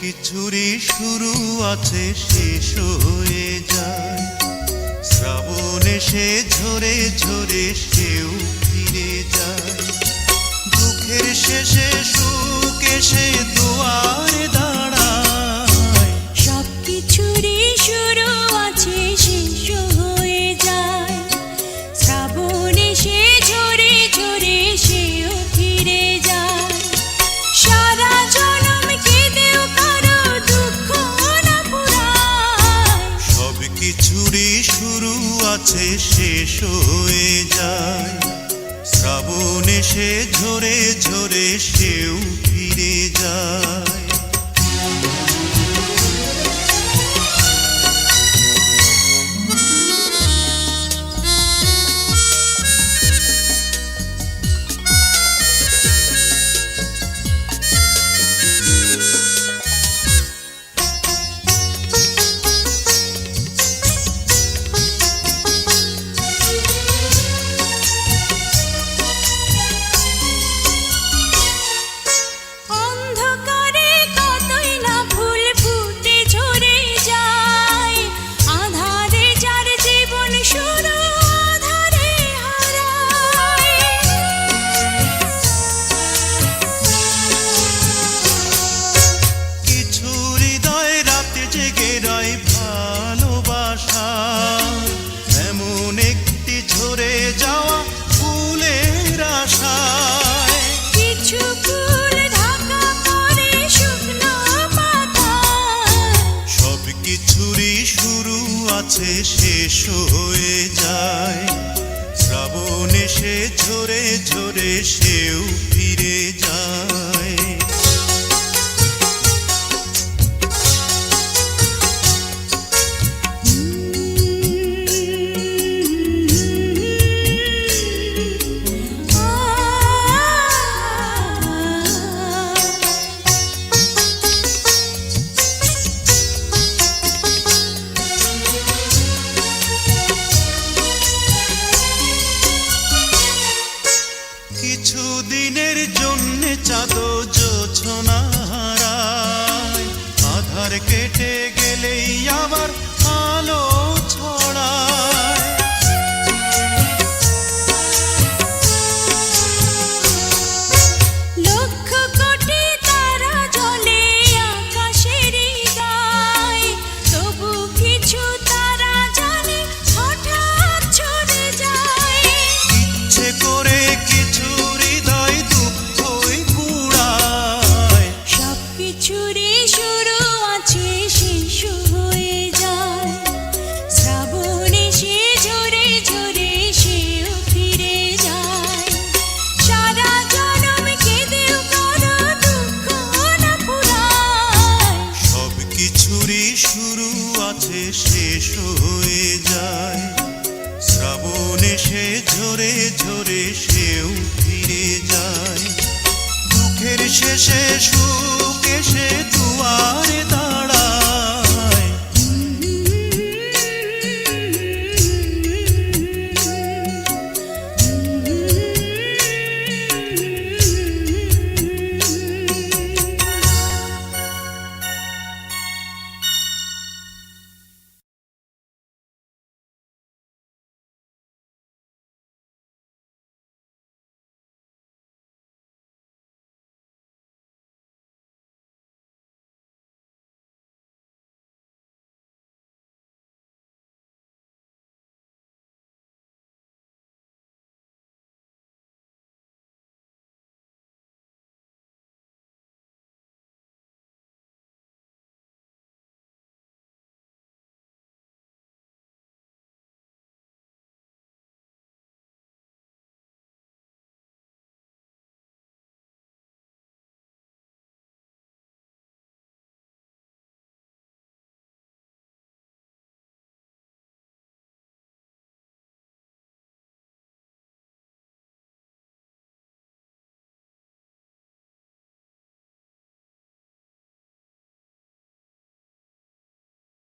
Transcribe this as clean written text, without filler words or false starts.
কিছুরই শুরু আছে শেষ হয়ে যায়, শ্রাবণ এসে ঝরে ঝরে সেও ফিরে যায়। দুঃখের শেষে সুখ এসে দুয়ারে দাঁড়ায়, সব কিছুরই শুরু আছে শেষ হয়ে যায়, শ্রাবণ এসে ঝরে ঝরে সেও ফিরে যায়। সারা জনম কেঁদেও কারো দুঃখ না পুরায়, সব কিছুরই শুরু আছে শেষ হয়ে যায়, শ্রাবণ এসে ঝরে ঝরে সেও ফিরে যায়। এমন একটি ঝরে যাওয়া ফুলের আশায়, কিছু ফুল ঢাকা পড়ে শুকনো পাতায়, সব কিছুরই শুরু আছে শেষ হয়ে যায়, শ্রাবণ এসে ঝরে ঝরে সেও ফিরে যায়। কিছু দিনের জন্য চাঁদ জোছনা হারায়, আধার কেটে গেলেই আবার আলো ছড়ায়। লক্ষ কোটি তারা জ্বলে আকাশেরই গায়, তবু কিছু তারা জানে হঠাৎ ছড়ে যায়। ইচ্ছে করে কিছু হৃদয় দুঃখই কুড়ায়, সব কিছুরই শুরু আছে শেষ হয়ে যায়, শ্রাবণ এসে ঝরে ঝরে সেও ফিরে যায়। সারা জনম কেঁদেও কারো দুঃখ না পুরায়, সব কিছুরই শুরু আছে শেষ হয়ে যায়, শ্রাবণ এসে ঝরে ঝরে সেও ফিরে যায়। দুঃখের শেষে